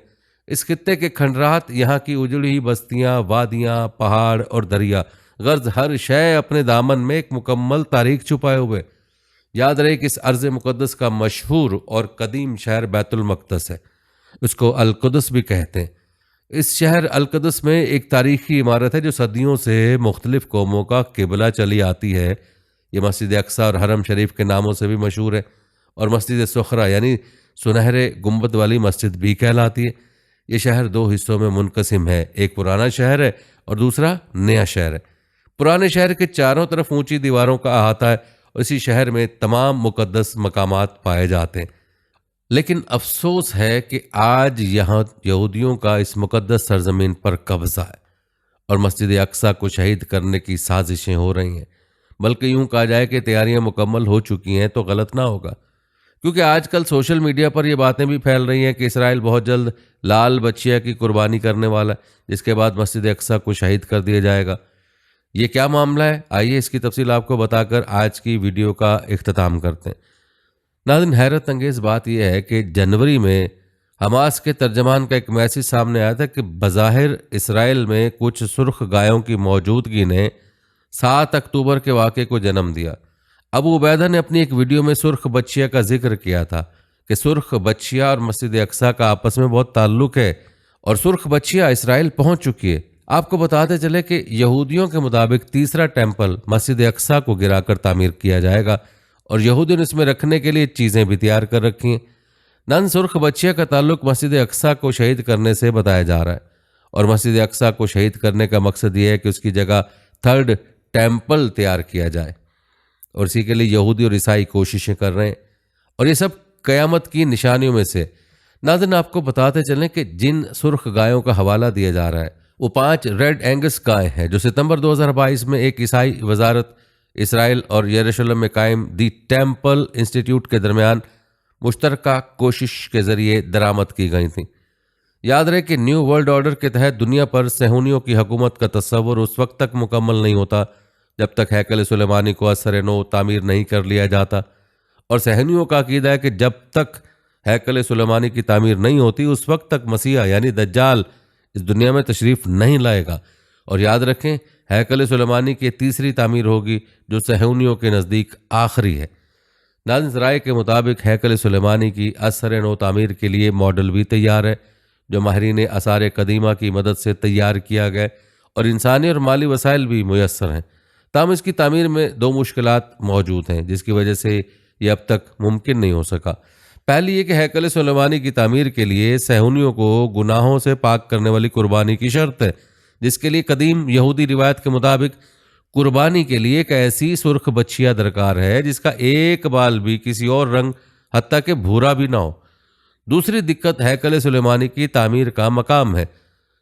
اس خطے کے کھنڈرات، یہاں کی اجڑی ہوئی بستیاں، وادیاں، پہاڑ اور دریا، غرض ہر شے اپنے دامن میں ایک مکمل تاریخ چھپائے ہوئے۔ یاد رہے کہ اس ارض مقدس کا مشہور اور قدیم شہر بیت المقدس ہے۔ اس کو القدس بھی کہتے ہیں۔ اس شہر القدس میں ایک تاریخی عمارت ہے جو صدیوں سے مختلف قوموں کا قبلہ چلی آتی ہے۔ یہ مسجد اقصی اور حرم شریف کے ناموں سے بھی مشہور ہے، اور مسجد سخرا یعنی سنہرے گنبد والی مسجد بھی کہلاتی ہے۔ یہ شہر 2 حصوں میں منقسم ہے، ایک پرانا شہر ہے اور دوسرا نیا شہر ہے۔ پرانے شہر کے چاروں طرف اونچی دیواروں کا احاطہ ہے، اور اسی شہر میں تمام مقدس مقامات پائے جاتے ہیں۔ لیکن افسوس ہے کہ آج یہاں یہودیوں کا اس مقدس سرزمین پر قبضہ ہے، اور مسجد اقصی کو شہید کرنے کی سازشیں ہو رہی ہیں۔ بلکہ یوں کہا جائے کہ تیاریاں مکمل ہو چکی ہیں تو غلط نہ ہوگا، کیونکہ آج کل سوشل میڈیا پر یہ باتیں بھی پھیل رہی ہیں کہ اسرائیل بہت جلد لال بچیا کی قربانی کرنے والا ہے، جس کے بعد مسجد اقصی کو شہید کر دیا جائے گا۔ یہ کیا معاملہ ہے؟ آئیے اس کی تفصیل آپ کو بتا کر آج کی ویڈیو کا اختتام کرتے ہیں۔ ناظرین، حیرت انگیز بات یہ ہے کہ جنوری میں حماس کے ترجمان کا ایک میسج سامنے آیا تھا کہ بظاہر اسرائیل میں کچھ سرخ گایوں کی موجودگی نے 7 اکتوبر کے واقعے کو جنم دیا۔ ابو عبیدہ نے اپنی ایک ویڈیو میں سرخ بچیا کا ذکر کیا تھا کہ سرخ بچیا اور مسجد اقصی کا آپس میں بہت تعلق ہے، اور سرخ بچیا اسرائیل پہنچ چکی ہے۔ آپ کو بتاتے چلے کہ یہودیوں کے مطابق تیسرا ٹیمپل مسجد اقصی کو گرا کر تعمیر کیا جائے گا، اور یہودیوں نے اس میں رکھنے کے لیے چیزیں بھی تیار کر رکھی ہیں۔ نن سرخ بچیا کا تعلق مسجد اقصی کو شہید کرنے سے بتایا جا رہا ہے، اور مسجد اقصی کو شہید کرنے کا مقصد یہ ہے کہ اس کی جگہ 3rd ٹیمپل تیار کیا جائے، اور اسی کے لیے یہودی اور عیسائی کوششیں کر رہے ہیں، اور یہ سب قیامت کی نشانیوں میں سے۔ ناظرین آپ کو بتاتے چلیں کہ جن سرخ گایوں کا حوالہ دیا جا رہا ہے وہ 5 ریڈ اینگس گائے ہیں جو ستمبر 2022 میں ایک عیسائی وزارت اسرائیل اور یروشلم میں قائم دی ٹیمپل انسٹیٹیوٹ کے درمیان مشترکہ کوشش کے ذریعے درآمد کی گئی تھیں۔ یاد رہے کہ نیو ورلڈ آرڈر کے تحت دنیا پر صہیونیوں کی حکومت کا تصور اس وقت تک مکمل نہیں ہوتا جب تک ہیکل سلیمانی کو از سر نو تعمیر نہیں کر لیا جاتا، اور صہیونیوں کا عقیدہ ہے کہ جب تک ہیکل سلیمانی کی تعمیر نہیں ہوتی اس وقت تک مسیح یعنی دجال اس دنیا میں تشریف نہیں لائے گا۔ اور یاد رکھیں ہیکل سلیمانی کی تیسری تعمیر ہوگی جو صہیونیوں کے نزدیک آخری ہے۔ ناظرین ذرائع کے مطابق ہیکل سلیمانی کی از سر نو تعمیر کے لیے ماڈل بھی تیار ہے جو ماہرین آثار قدیمہ کی مدد سے تیار کیا گیا اور انسانی اور مالی وسائل بھی میسر ہیں، تاہم اس کی تعمیر میں 2 مشکلات موجود ہیں جس کی وجہ سے یہ اب تک ممکن نہیں ہو سکا۔ پہلی یہ کہ ہیکل سلیمانی کی تعمیر کے لیے صہیونیوں کو گناہوں سے پاک کرنے والی قربانی کی شرط ہے، جس کے لیے قدیم یہودی روایت کے مطابق قربانی کے لیے ایک ایسی سرخ بچھیا درکار ہے جس کا ایک بال بھی کسی اور رنگ حتیٰ کہ بھورا بھی نہ ہو۔ دوسری دقت ہیکل سلیمانی کی تعمیر کا مقام ہے۔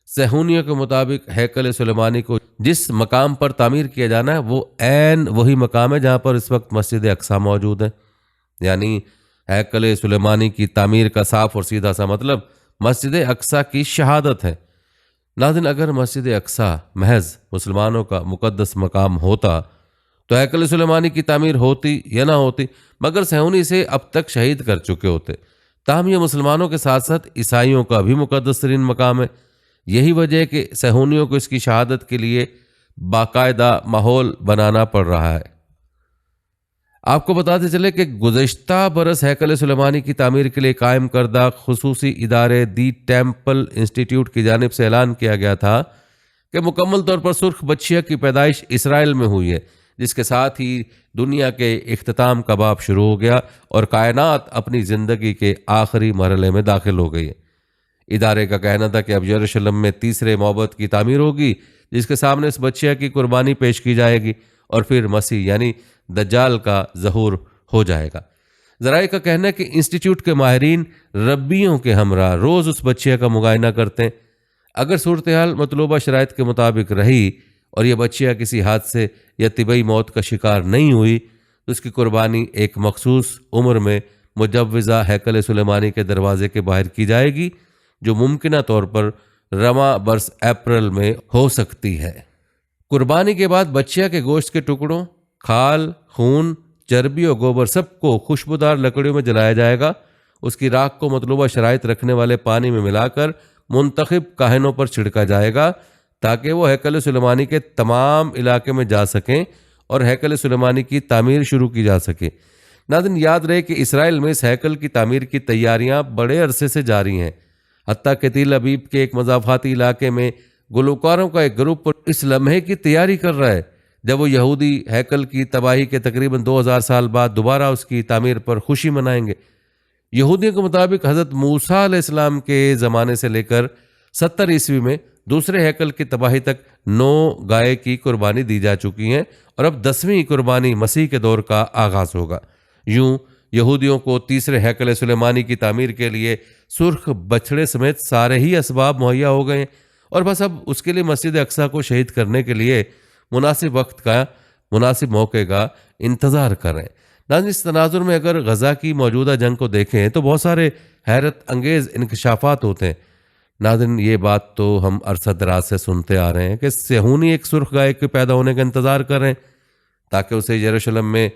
صہیونیوں کے مطابق ہیکل سلیمانی کو جس مقام پر تعمیر کیا جانا ہے وہ عین وہی مقام ہے جہاں پر اس وقت مسجد اقصی موجود ہے، یعنی ہیکل سلیمانی کی تعمیر کا صاف اور سیدھا سا مطلب مسجد اقصی کی شہادت ہے۔ ناظرین اگر مسجد اقصی محض مسلمانوں کا مقدس مقام ہوتا تو ہیکل سلیمانی کی تعمیر ہوتی یا نہ ہوتی، مگر صہیونی اسے اب تک شہید کر چکے ہوتے۔ تاہم یہ مسلمانوں کے ساتھ ساتھ عیسائیوں کا بھی مقدس ترین مقام ہے۔ یہی وجہ ہے کہ صہیونیوں کو اس کی شہادت کے لیے باقاعدہ ماحول بنانا پڑ رہا ہے۔ آپ کو بتاتے چلے کہ گزشتہ برس ہیکل سلیمانی کی تعمیر کے لیے قائم کردہ خصوصی ادارے دی ٹیمپل انسٹیٹیوٹ کی جانب سے اعلان کیا گیا تھا کہ مکمل طور پر سرخ بچھیا کی پیدائش اسرائیل میں ہوئی ہے، جس کے ساتھ ہی دنیا کے اختتام کا باب شروع ہو گیا اور کائنات اپنی زندگی کے آخری مرحلے میں داخل ہو گئی ہے۔ ادارے کا کہنا تھا کہ اب یروشلم میں تیسرے معبد کی تعمیر ہوگی جس کے سامنے اس بچیا کی قربانی پیش کی جائے گی اور پھر مسیح یعنی دجال کا ظہور ہو جائے گا۔ ذرائع کا کہنا ہے کہ انسٹیٹیوٹ کے ماہرین ربیوں کے ہمراہ روز اس بچیا کا معائنہ کرتے ہیں۔ اگر صورتحال مطلوبہ شرائط کے مطابق رہی اور یہ بچیا کسی حادثے یا طبعی موت کا شکار نہیں ہوئی تو اس کی قربانی ایک مخصوص عمر میں مجوزہ ہیکل سلیمانی کے دروازے کے باہر کی جائے گی جو ممکنہ طور پر رواں برس اپریل میں ہو سکتی ہے۔ قربانی کے بعد بچیا کے گوشت کے ٹکڑوں، کھال، خون، چربی اور گوبر سب کو خوشبودار لکڑیوں میں جلایا جائے گا۔ اس کی راکھ کو مطلوبہ شرائط رکھنے والے پانی میں ملا کر منتخب کاہنوں پر چھڑکا جائے گا تاکہ وہ ہیکل سلیمانی کے تمام علاقے میں جا سکیں اور ہیکل سلیمانی کی تعمیر شروع کی جا سکے۔ ناظرین یاد رہے کہ اسرائیل میں اس ہیکل کی تعمیر کی تیاریاں بڑے عرصے سے جاری ہیں، حتیٰ کہ تل ابیب کے ایک مضافاتی علاقے میں گلوکاروں کا ایک گروپ اس لمحے کی تیاری کر رہا ہے جب وہ یہودی ہیکل کی تباہی کے تقریباً 2000 سال بعد دوبارہ اس کی تعمیر پر خوشی منائیں گے۔ یہودیوں کے مطابق حضرت موسیٰ علیہ السلام کے زمانے سے لے کر 70 عیسوی میں دوسرے ہیکل کی تباہی تک 9 گائے کی قربانی دی جا چکی ہیں اور اب 10ویں قربانی مسیح کے دور کا آغاز ہوگا۔ یوں یہودیوں کو تیسرے ہیکل سلیمانی کی تعمیر کے لیے سرخ بچھڑے سمیت سارے ہی اسباب مہیا ہو گئے ہیں اور بس اب اس کے لیے مسجد اقصی کو شہید کرنے کے لیے مناسب وقت کا، مناسب موقع کا انتظار کر رہے ہیں۔ ناظرین اس تناظر میں اگر غزہ کی موجودہ جنگ کو دیکھیں تو بہت سارے حیرت انگیز انکشافات ہوتے ہیں۔ ناظرین یہ بات تو ہم عرصہ دراز سے سنتے آ رہے ہیں کہ صہیونی ایک سرخ گائے کے پیدا ہونے کا انتظار کر رہے ہیں تاکہ اسے یروشلم میں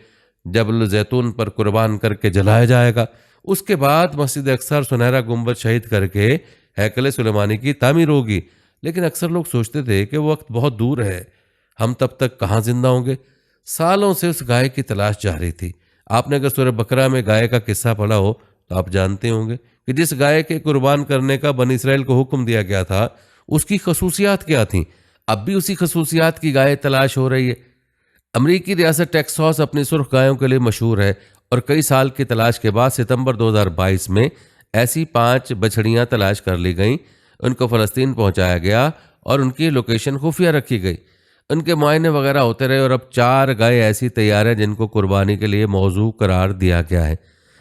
جبل زیتون پر قربان کر کے جلایا جائے گا۔ اس کے بعد مسجد اقصی اور سنہرا گنبد شہید کر کے ہیکل سلیمانی کی تعمیر ہوگی، لیکن اکثر لوگ سوچتے تھے کہ وہ وقت بہت دور ہے، ہم تب تک کہاں زندہ ہوں گے۔ سالوں سے اس گائے کی تلاش جاری تھی۔ آپ نے اگر سورہ بقرہ میں گائے کا قصہ پڑھا ہو تو آپ جانتے ہوں گے کہ جس گائے کے قربان کرنے کا بنی اسرائیل کو حکم دیا گیا تھا اس کی خصوصیات کیا تھیں۔ اب بھی اسی خصوصیات کی گائے تلاش ہو رہی ہے۔ امریکی ریاست ٹیکساس اپنی سرخ گایوں کے لیے مشہور ہے اور کئی سال کی تلاش کے بعد ستمبر 2022 میں ایسی 5 بچھڑیاں تلاش کر لی گئیں، ان کو فلسطین پہنچایا گیا اور ان کی لوکیشن خفیہ رکھی گئی۔ ان کے معائنے وغیرہ ہوتے رہے اور اب 4 گائے ایسی تیار ہیں جن کو قربانی کے لیے موضوع قرار دیا گیا ہے۔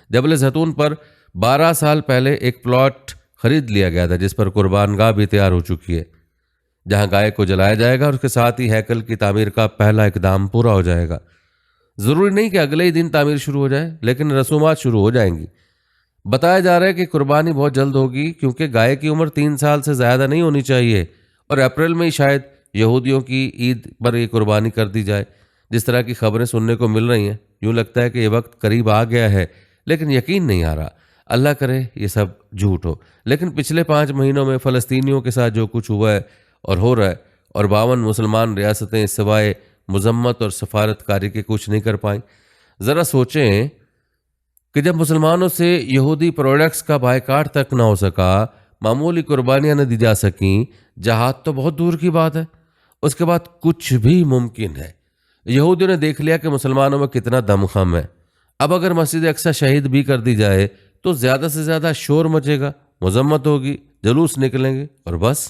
جبل زیتون پر 12 سال پہلے ایک پلاٹ خرید لیا گیا تھا جس پر قربان گاہ بھی تیار ہو چکی ہے، جہاں گائے کو جلایا جائے گا اور اس کے ساتھ ہی ہیکل کی تعمیر کا پہلا اقدام پورا ہو جائے گا۔ ضروری نہیں کہ اگلے ہی دن تعمیر شروع ہو جائے، لیکن رسومات شروع ہو جائیں گی۔ بتایا جا رہا ہے کہ قربانی بہت جلد ہوگی کیونکہ گائے کی عمر 3 سال سے زیادہ نہیں ہونی چاہیے، اور اپریل میں ہی شاید یہودیوں کی عید پر یہ قربانی کر دی جائے۔ جس طرح کی خبریں سننے کو مل رہی ہیں، یوں لگتا ہے کہ یہ وقت قریب آ گیا ہے، لیکن یقین نہیں آ رہا۔ اللہ کرے یہ سب جھوٹ ہو، لیکن پچھلے 5 مہینوں میں فلسطینیوں کے ساتھ جو کچھ ہوا ہے اور ہو رہا ہے، اور 52 مسلمان ریاستیں سوائے مذمت اور سفارت کاری کے کچھ نہیں کر پائیں۔ ذرا سوچیں کہ جب مسلمانوں سے یہودی پروڈکٹس کا بائیکاٹ تک نہ ہو سکا، معمولی قربانیاں نہ دی جا سکیں، جہاد تو بہت دور کی بات ہے، اس کے بعد کچھ بھی ممکن ہے۔ یہودیوں نے دیکھ لیا کہ مسلمانوں میں کتنا دم خم ہے۔ اب اگر مسجد اقصی شہید بھی کر دی جائے تو زیادہ سے زیادہ شور مچے گا، مذمت ہوگی، جلوس نکلیں گے اور بس۔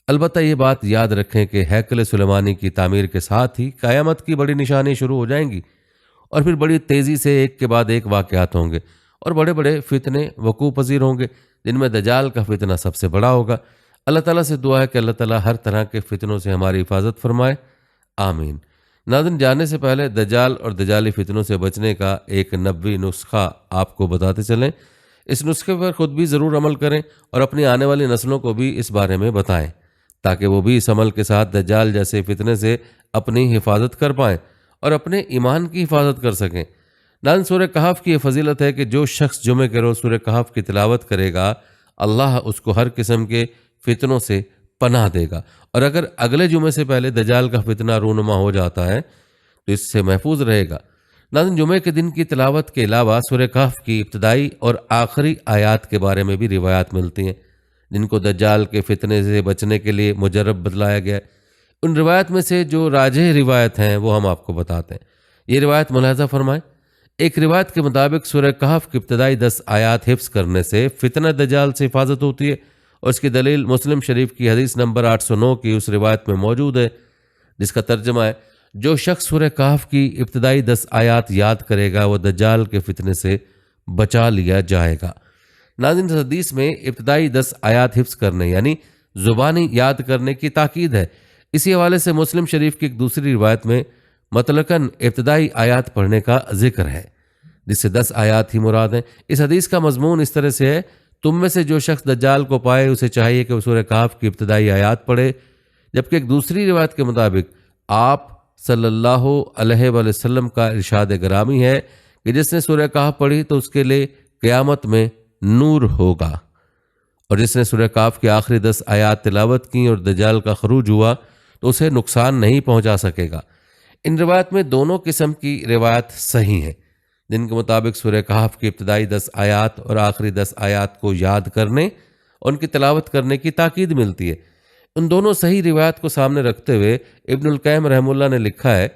البتہ یہ بات یاد رکھیں کہ ہیکل سلیمانی کی تعمیر کے ساتھ ہی قیامت کی بڑی نشانی شروع ہو جائیں گی، اور پھر بڑی تیزی سے ایک کے بعد ایک واقعات ہوں گے اور بڑے بڑے فتنے وقوع پذیر ہوں گے، جن میں دجال کا فتنہ سب سے بڑا ہوگا۔ اللہ تعالیٰ سے دعا ہے کہ اللہ تعالیٰ ہر طرح کے فتنوں سے ہماری حفاظت فرمائے، آمین۔ ناظرین، جانے سے پہلے دجال اور دجالی فتنوں سے بچنے کا ایک نبوی نسخہ آپ کو بتاتے چلیں۔ اس نسخے پر خود بھی ضرور عمل کریں اور اپنی آنے والی نسلوں کو بھی اس بارے میں بتائیں، تاکہ وہ بھی اس عمل کے ساتھ دجال جیسے فتنے سے اپنی حفاظت کر پائیں اور اپنے ایمان کی حفاظت کر سکیں۔ ناظرین، سورہ کہف کی یہ فضیلت ہے کہ جو شخص جمعے کے روز سورہ کہف کی تلاوت کرے گا، اللہ اس کو ہر قسم کے فتنوں سے پناہ دے گا، اور اگر اگلے جمعے سے پہلے دجال کا فتنہ رونما ہو جاتا ہے تو اس سے محفوظ رہے گا۔ ناظرین، جمعے کے دن کی تلاوت کے علاوہ سورہ کہف کی ابتدائی اور آخری آیات کے بارے میں بھی روایات ملتی ہیں، جن کو دجال کے فتنے سے بچنے کے لیے مجرب بتلایا گیا ہے۔ ان روایت میں سے جو راجح روایت ہیں وہ ہم آپ کو بتاتے ہیں۔ یہ روایت ملاحظہ فرمائیں۔ ایک روایت کے مطابق سورہ کہف کی ابتدائی 10 آیات حفظ کرنے سے فتنہ دجال سے حفاظت ہوتی ہے، اور اس کی دلیل مسلم شریف کی حدیث نمبر 809 کی اس روایت میں موجود ہے، جس کا ترجمہ ہے: جو شخص سورہ کہف کی ابتدائی 10 آیات یاد کرے گا وہ دجال کے فتنے سے بچا لیا جائے گا۔ ناظرین، اس حدیث میں ابتدائی 10 آیات حفظ کرنے یعنی زبانی یاد کرنے کی تاکید ہے۔ اسی حوالے سے مسلم شریف کی ایک دوسری روایت میں مطلقاً ابتدائی آیات پڑھنے کا ذکر ہے، جس سے 10 آیات ہی مراد ہیں۔ اس حدیث کا مضمون اس طرح سے ہے: تم میں سے جو شخص دجال کو پائے اسے چاہیے کہ وہ سورہ کہف کی ابتدائی آیات پڑھے، جبکہ ایک دوسری روایت کے مطابق آپ صلی اللہ علیہ وآلہ وسلم کا ارشاد گرامی ہے کہ جس نے سورہ کہف پڑھی تو اس کے لیے قیامت میں نور ہوگا، اور جس نے سورہ کہف کی آخری 10 آیات تلاوت کی اور دجال کا خروج ہوا تو اسے نقصان نہیں پہنچا سکے گا۔ ان روایت میں دونوں قسم کی روایت صحیح ہیں، جن کے مطابق سورہ کہف کی ابتدائی 10 آیات اور آخری 10 آیات کو یاد کرنے اور ان کی تلاوت کرنے کی تاکید ملتی ہے۔ ان دونوں صحیح روایت کو سامنے رکھتے ہوئے ابن القیم رحمہ اللہ نے لکھا ہے: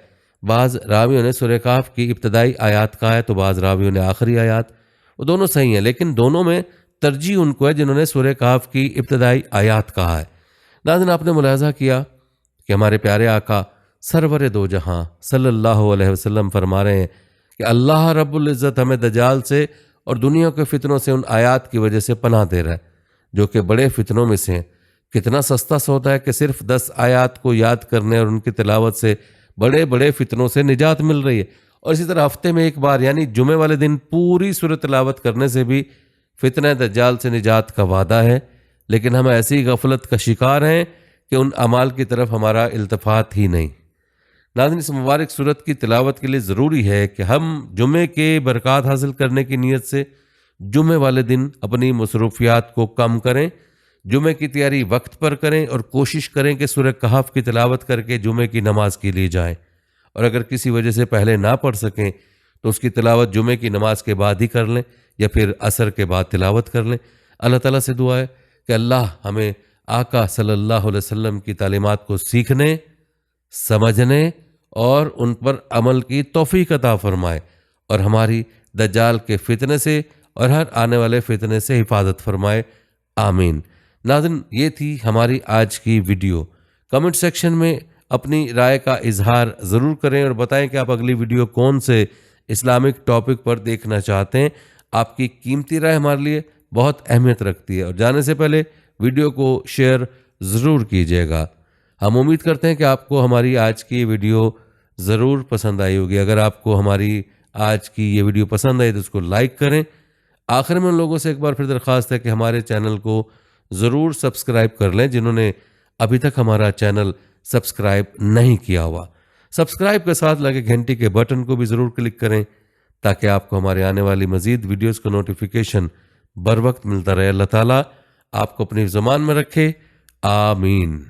بعض راویوں نے سورہ کہف کی ابتدائی آیات کہا ہے تو بعض راویوں نے آخری آیات۔ وہ دونوں صحیح ہیں، لیکن دونوں میں ترجیح ان کو ہے جنہوں نے سورہ کہف کی ابتدائی آیات کہا ہے۔ ناظرین، آپ نے ملاحظہ کیا کہ ہمارے پیارے آقا سرور دو جہاں صلی اللہ علیہ وسلم فرما رہے ہیں کہ اللہ رب العزت ہمیں دجال سے اور دنیا کے فتنوں سے ان آیات کی وجہ سے پناہ دے رہا ہے جو کہ بڑے فتنوں میں سے ہیں۔ کتنا سستا سودا ہے کہ صرف 10 آیات کو یاد کرنے اور ان کی تلاوت سے بڑے بڑے فتنوں سے نجات مل رہی ہے، اور اسی طرح ہفتے میں ایک بار یعنی جمعے والے دن پوری سورۃ تلاوت کرنے سے بھی فتنہ دجال سے نجات کا وعدہ ہے۔ لیکن ہم ایسی غفلت کا شکار ہیں کہ ان اعمال کی طرف ہمارا التفات ہی نہیں۔ ناظرین، اس مبارک سورت کی تلاوت کے لیے ضروری ہے کہ ہم جمعے کے برکات حاصل کرنے کی نیت سے جمعے والے دن اپنی مصروفیات کو کم کریں، جمعے کی تیاری وقت پر کریں اور کوشش کریں کہ سورہ کہف کی تلاوت کر کے جمعے کی نماز کے لیے جائیں، اور اگر کسی وجہ سے پہلے نہ پڑھ سکیں تو اس کی تلاوت جمعے کی نماز کے بعد ہی کر لیں یا پھر عصر کے بعد تلاوت کر لیں۔ اللہ تعالیٰ سے دعا ہے کہ اللہ ہمیں آقا صلی اللہ علیہ وسلم کی تعلیمات کو سیکھنے، سمجھنے اور ان پر عمل کی توفیق عطا فرمائے، اور ہماری دجال کے فتنے سے اور ہر آنے والے فتنے سے حفاظت فرمائے، آمین۔ ناظرین، یہ تھی ہماری آج کی ویڈیو۔ کمنٹ سیکشن میں اپنی رائے کا اظہار ضرور کریں اور بتائیں کہ آپ اگلی ویڈیو کون سے اسلامک ٹاپک پر دیکھنا چاہتے ہیں۔ آپ کی قیمتی رائے ہمارے لیے بہت اہمیت رکھتی ہے، اور جانے سے پہلے ویڈیو کو شیئر ضرور کیجیے گا۔ ہم امید کرتے ہیں کہ آپ کو ہماری آج کی ویڈیو ضرور پسند آئی ہوگی۔ اگر آپ کو ہماری آج کی یہ ویڈیو پسند آئی تو اس کو لائک کریں۔ آخر میں ان لوگوں سے ایک بار پھر درخواست ہے کہ ہمارے چینل کو ضرور سبسکرائب کر لیں جنہوں نے ابھی تک ہمارا چینل سبسکرائب نہیں کیا ہوا۔ سبسکرائب کے ساتھ لگے گھنٹی کے بٹن کو بھی ضرور کلک کریں تاکہ آپ کو ہمارے آنے والی مزید ویڈیوز کا نوٹیفیکیشن بر وقت ملتا رہے۔ اللہ تعالیٰ آپ کو اپنی زمان میں رکھے، آمین۔